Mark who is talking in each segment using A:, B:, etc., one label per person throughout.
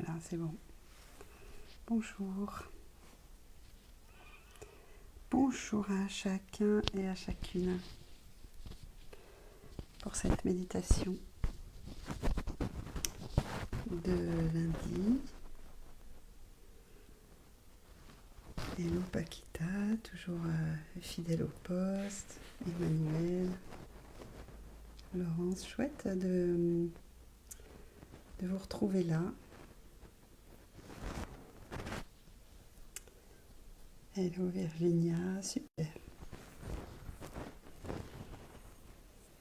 A: Voilà, c'est bon. Bonjour. Bonjour à chacun et à chacune pour cette méditation de lundi. Hello Paquita, toujours fidèle au poste. Emmanuel, Laurence, chouette de vous retrouver là. Hello Virginia, super.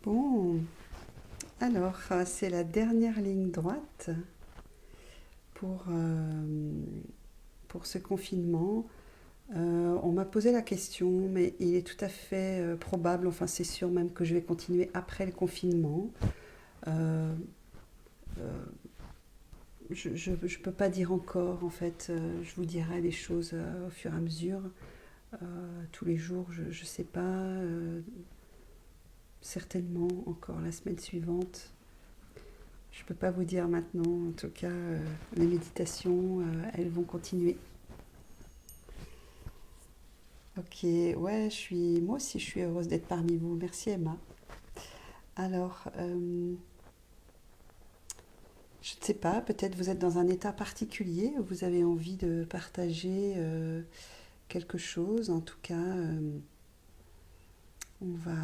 A: Bon, alors c'est la dernière ligne droite pour ce confinement. On m'a posé la question, mais il est tout à fait probable, enfin c'est sûr même que je vais continuer après le confinement. Euh, euh, je ne peux pas dire encore, en fait, je vous dirai les choses au fur et à mesure. Tous les jours, je ne sais pas, certainement encore la semaine suivante. Je ne peux pas vous dire maintenant, en tout cas, les méditations, elles vont continuer. Ok, ouais, moi aussi je suis heureuse d'être parmi vous. Merci Emma. Alors, je ne sais pas, peut-être vous êtes dans un état particulier où vous avez envie de partager quelque chose. En tout cas, on va,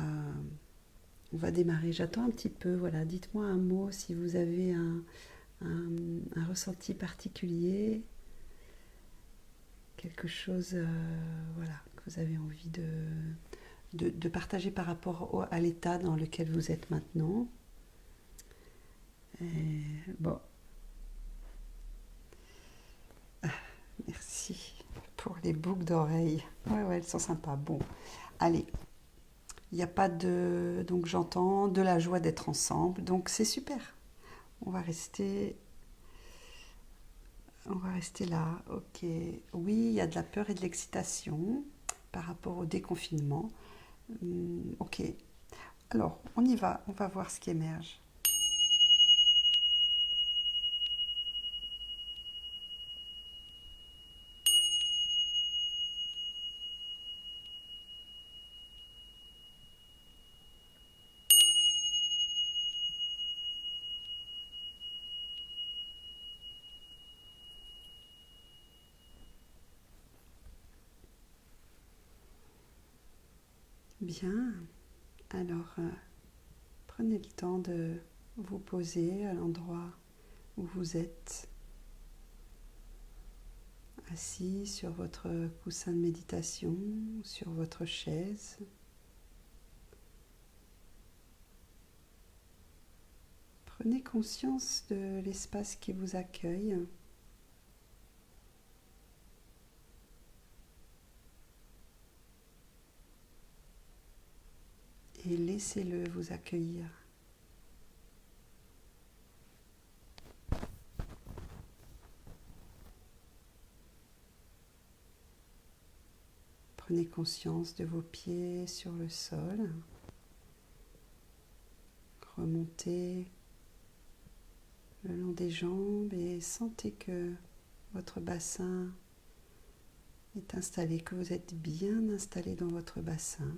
A: on va démarrer. J'attends un petit peu. Voilà, dites-moi un mot si vous avez un ressenti particulier, quelque chose, voilà, que vous avez envie de partager par rapport à l'état dans lequel vous êtes maintenant. Et, bon, merci pour les boucles d'oreilles. Ouais, ouais, elles sont sympas. Bon, allez. Il n'y a pas de... Donc j'entends de la joie d'être ensemble. Donc c'est super. On va rester... On va rester là. Ok. Oui, il y a de la peur et de l'excitation par rapport au déconfinement. Ok. Alors, on y va. On va voir ce qui émerge. Bien. Alors, prenez le temps de vous poser à l'endroit où vous êtes, assis sur votre coussin de méditation, sur votre chaise. Prenez conscience de l'espace qui vous accueille et laissez-le vous accueillir. Prenez conscience de vos pieds sur le sol. Remontez le long des jambes et sentez que votre bassin est installé, que vous êtes bien installé dans votre bassin.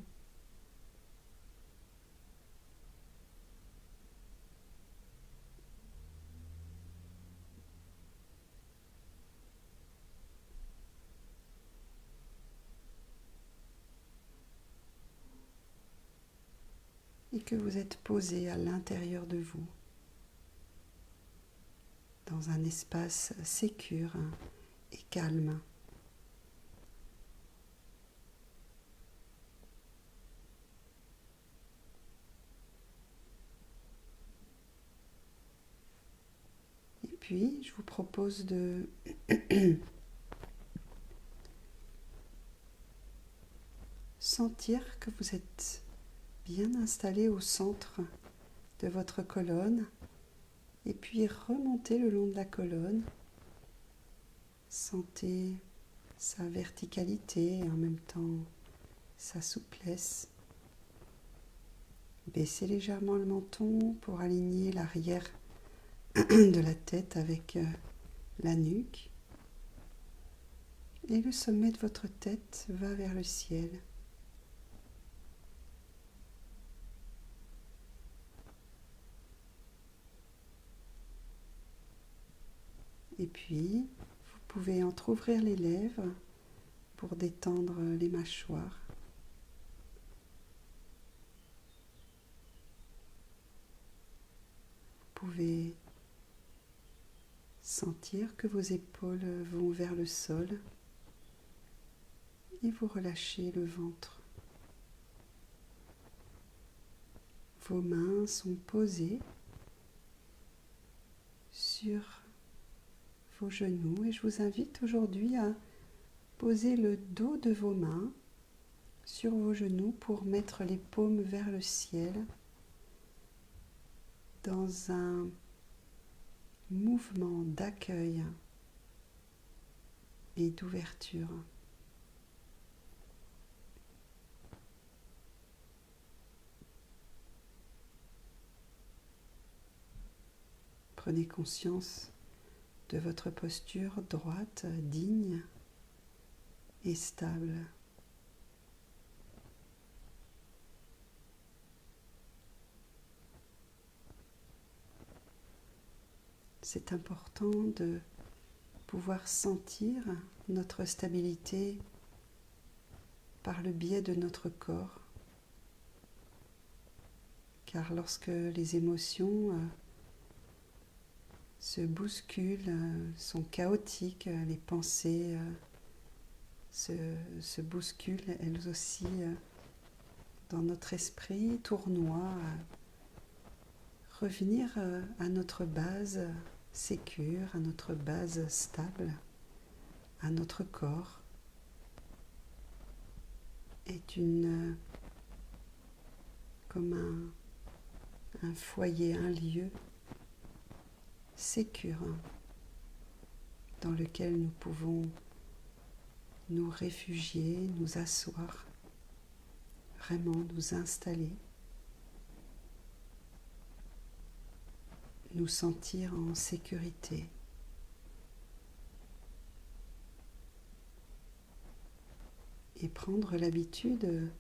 A: Et que vous êtes posé à l'intérieur de vous, dans un espace sécure et calme. Et puis, je vous propose de sentir que vous êtes bien installé au centre de votre colonne et puis remonter le long de la colonne. Sentez sa verticalité et en même temps sa souplesse. Baissez légèrement le menton pour aligner l'arrière de la tête avec la nuque, et le sommet de votre tête va vers le ciel. Et puis, vous pouvez entrouvrir les lèvres pour détendre les mâchoires. Vous pouvez sentir que vos épaules vont vers le sol et vous relâchez le ventre. Vos mains sont posées sur vos genoux et je vous invite aujourd'hui à poser le dos de vos mains sur vos genoux pour mettre les paumes vers le ciel dans un mouvement d'accueil et d'ouverture. Prenez conscience de votre posture droite, digne et stable. C'est important de pouvoir sentir notre stabilité par le biais de notre corps, car lorsque les émotions se bousculent, sont chaotiques, les pensées se bousculent elles aussi dans notre esprit, tournoient, revenir à notre base sécure, à notre base stable, à notre corps, est comme un foyer, un lieu sécure dans lequel nous pouvons nous réfugier, nous asseoir, vraiment nous installer, nous sentir en sécurité. Et prendre l'habitude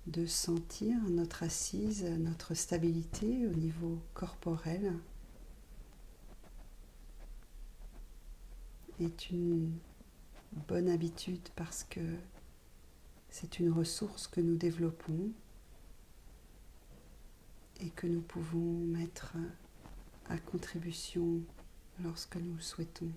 A: de sentir notre assise, notre stabilité au niveau corporel est une bonne habitude parce que c'est une ressource que nous développons et que nous pouvons mettre à contribution lorsque nous le souhaitons.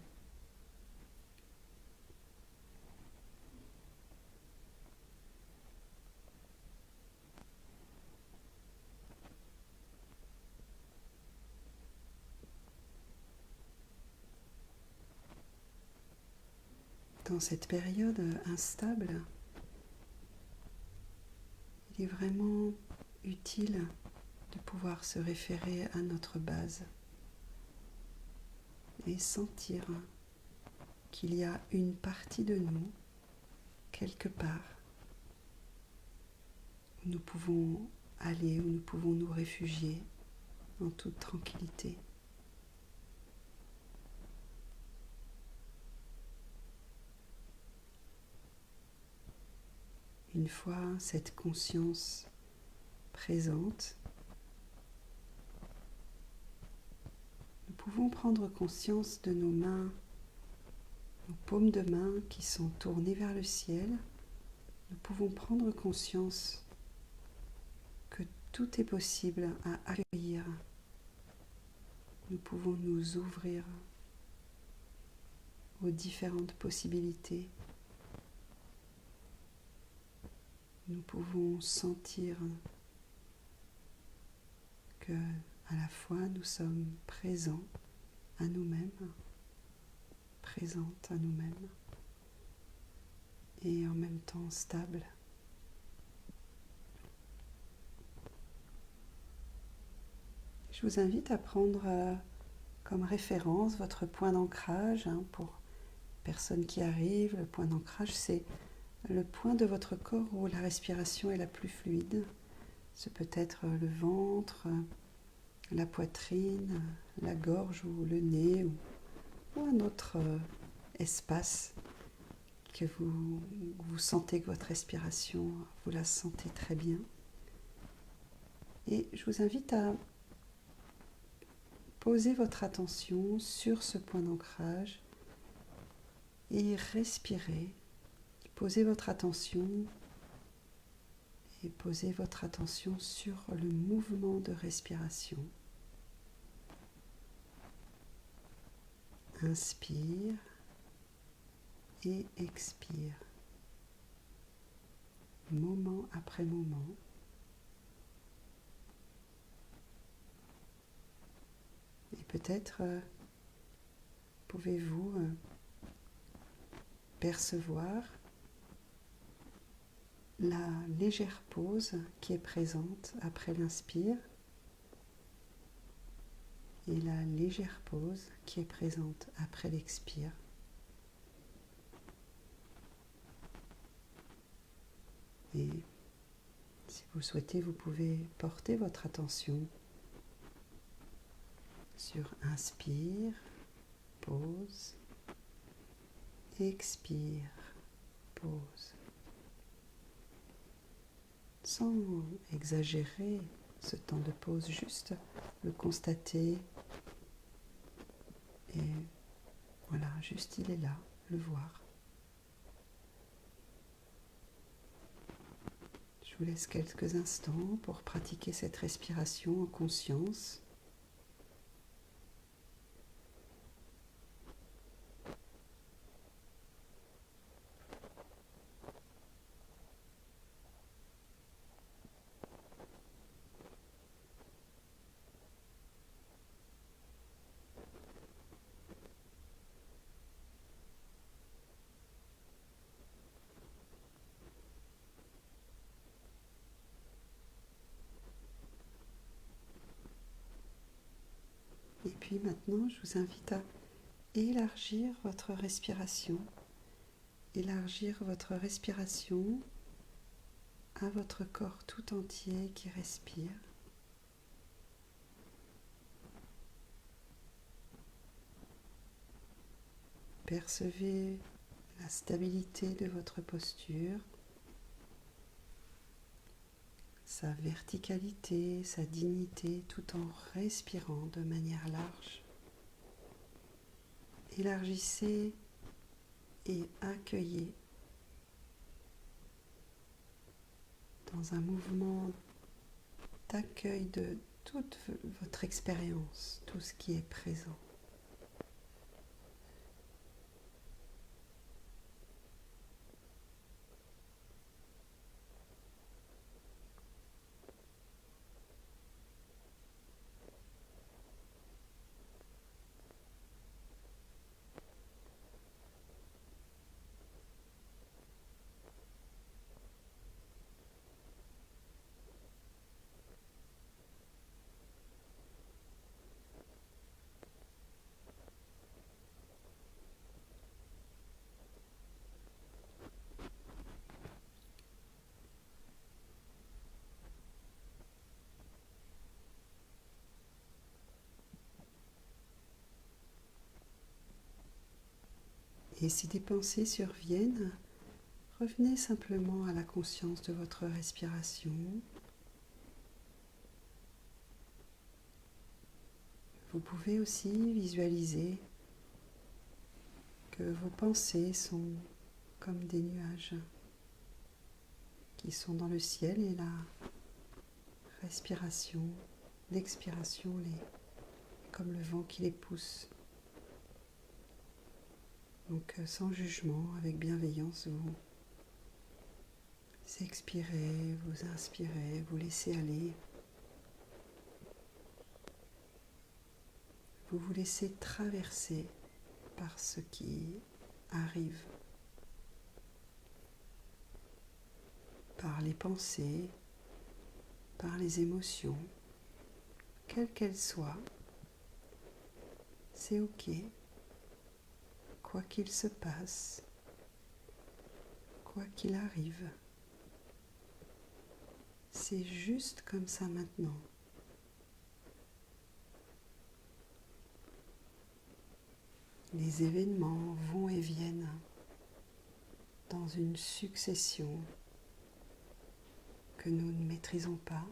A: Dans cette période instable, il est vraiment utile de pouvoir se référer à notre base et sentir qu'il y a une partie de nous, quelque part, où nous pouvons aller, où nous pouvons nous réfugier en toute tranquillité. Une fois cette conscience présente, nous pouvons prendre conscience de nos mains, nos paumes de main qui sont tournées vers le ciel. Nous pouvons prendre conscience que tout est possible à accueillir. Nous pouvons nous ouvrir aux différentes possibilités. Nous pouvons sentir que à la fois nous sommes présents à nous-mêmes, présentes à nous-mêmes et en même temps stables. Je vous invite à prendre comme référence votre point d'ancrage. Pour personnes qui arrivent, le point d'ancrage, c'est le point de votre corps où la respiration est la plus fluide. Ce peut être le ventre, la poitrine, la gorge ou le nez, ou un autre espace que vous sentez que votre respiration, vous la sentez très bien. Et je vous invite à poser votre attention sur ce point d'ancrage et respirer. Posez votre attention et posez votre attention sur le mouvement de respiration. Inspire et expire, moment après moment. Et peut-être pouvez-vous percevoir la légère pause qui est présente après l'inspire et la légère pause qui est présente après l'expire. Et si vous souhaitez, vous pouvez porter votre attention sur inspire, pause, expire, pause. Sans exagérer ce temps de pause, juste le constater et voilà, juste il est là, le voir. Je vous laisse quelques instants pour pratiquer cette respiration en conscience. Et puis maintenant, je vous invite à élargir votre respiration. Élargir votre respiration à votre corps tout entier qui respire. Percevez la stabilité de votre posture, sa verticalité, sa dignité, tout en respirant de manière large. Élargissez et accueillez dans un mouvement d'accueil de toute votre expérience, tout ce qui est présent. Et si des pensées surviennent, revenez simplement à la conscience de votre respiration. Vous pouvez aussi visualiser que vos pensées sont comme des nuages qui sont dans le ciel et la respiration, l'expiration, comme le vent qui les pousse. Donc sans jugement, avec bienveillance, vous expirez, vous inspirez, vous laissez aller. Vous vous laissez traverser par ce qui arrive, par les pensées, par les émotions, quelles qu'elles soient. C'est ok, quoi qu'il se passe, quoi qu'il arrive. C'est juste comme ça maintenant. Les événements vont et viennent dans une succession que nous ne maîtrisons pas.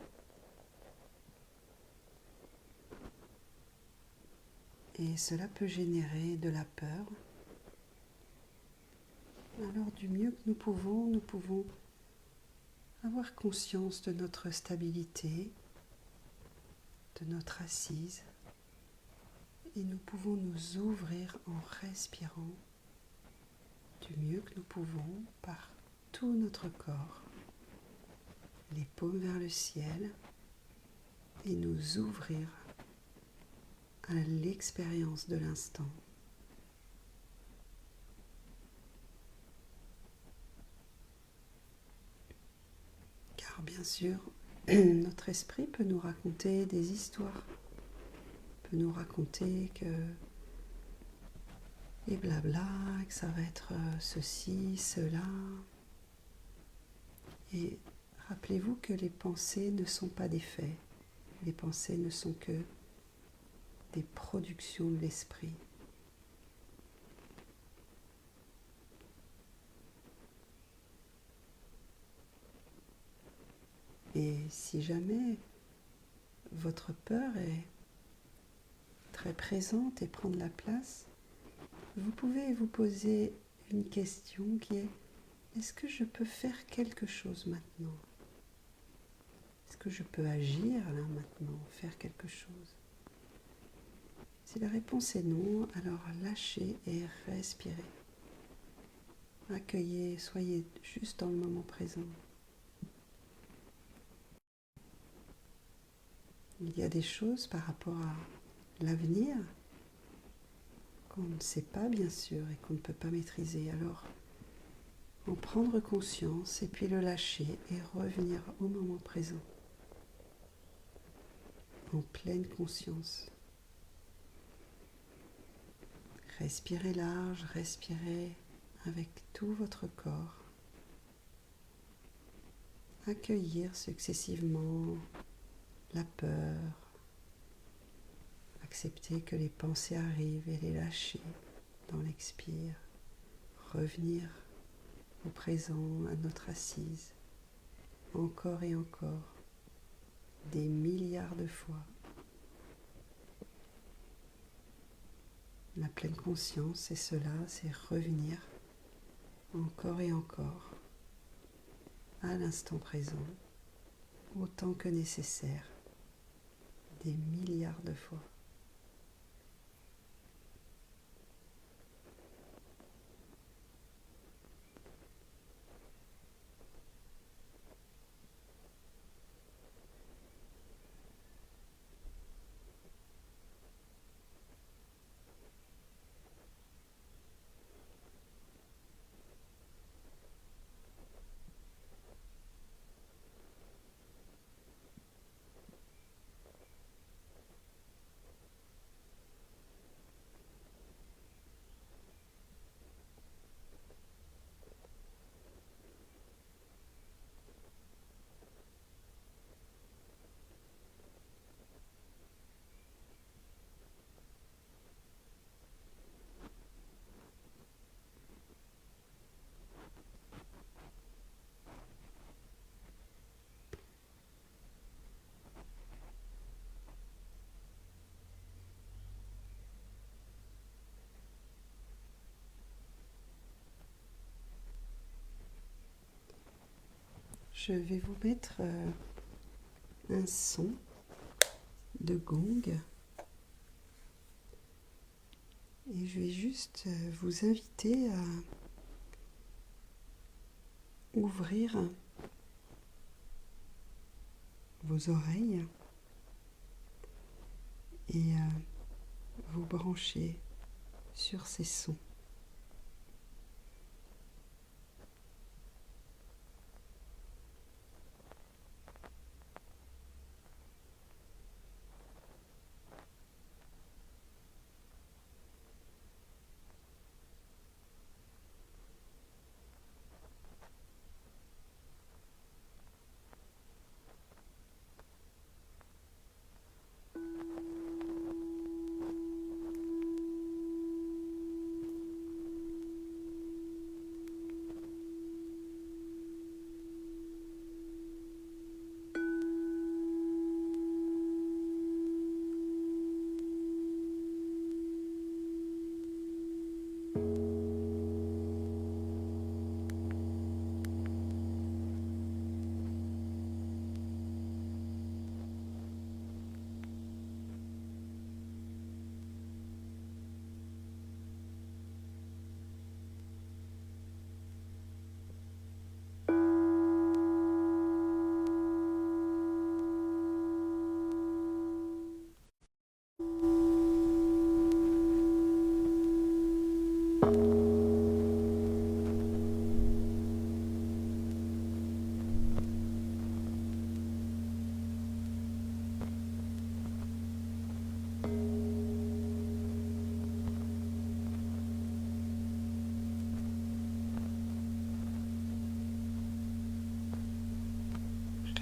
A: Et cela peut générer de la peur. Alors du mieux que nous pouvons avoir conscience de notre stabilité, de notre assise, et nous pouvons nous ouvrir en respirant du mieux que nous pouvons par tout notre corps, les paumes vers le ciel, et nous ouvrir à l'expérience de l'instant. Car bien sûr, notre esprit peut nous raconter des histoires, peut nous raconter que et blabla, que ça va être ceci, cela. Et rappelez-vous que les pensées ne sont pas des faits. Les pensées ne sont que des productions de l'esprit. Et si jamais votre peur est très présente et prend de la place, vous pouvez vous poser une question qui est: est-ce que je peux faire quelque chose maintenant? Est-ce que je peux agir là maintenant, faire quelque chose? Si la réponse est non, alors lâchez et respirez. Accueillez, soyez juste dans le moment présent. Il y a des choses par rapport à l'avenir qu'on ne sait pas bien sûr et qu'on ne peut pas maîtriser. Alors, en prendre conscience et puis le lâcher et revenir au moment présent, en pleine conscience. Respirez large, respirez avec tout votre corps. Accueillir successivement la peur, accepter que les pensées arrivent et les lâcher dans l'expire, revenir au présent, à notre assise, encore et encore, des milliards de fois. La pleine conscience, c'est cela, c'est revenir encore et encore à l'instant présent, autant que nécessaire, des milliards de fois. Je vais vous mettre un son de gong et je vais juste vous inviter à ouvrir vos oreilles et vous brancher sur ces sons.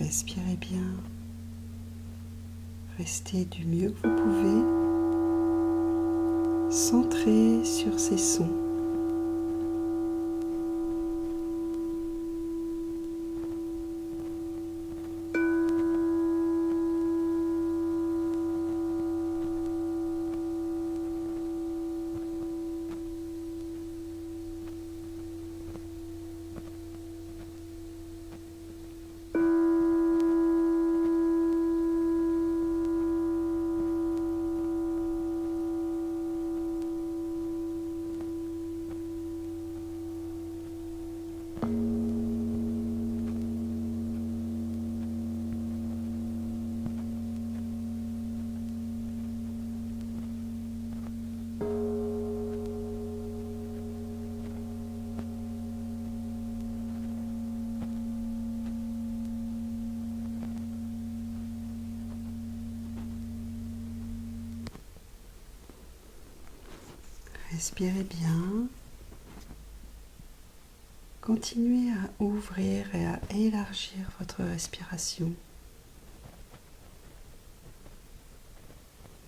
A: Respirez bien. Restez du mieux que vous pouvez, centré sur ces sons. Respirez bien. Continuez à ouvrir et à élargir votre respiration.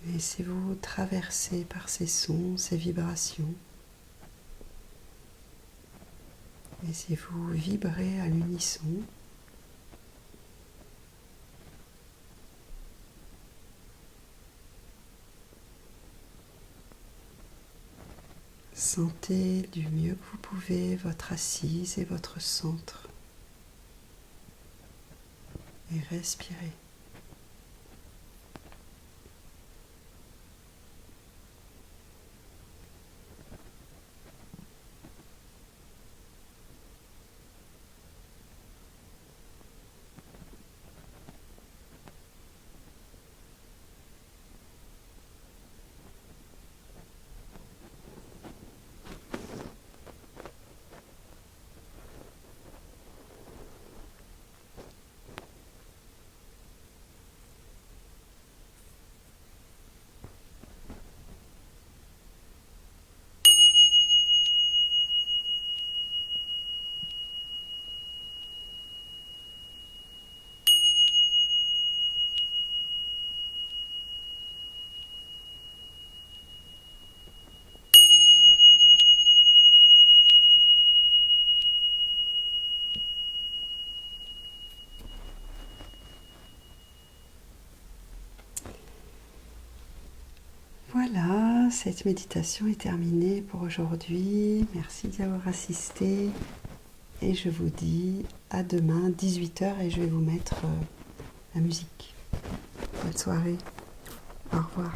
A: Laissez-vous traverser par ces sons, ces vibrations. Laissez-vous vibrer à l'unisson. Sentez du mieux que vous pouvez votre assise et votre centre. Et respirez. Voilà, cette méditation est terminée pour aujourd'hui. Merci d'y avoir assisté. Et je vous dis à demain, 18h, et je vais vous mettre la musique. Bonne soirée. Au revoir.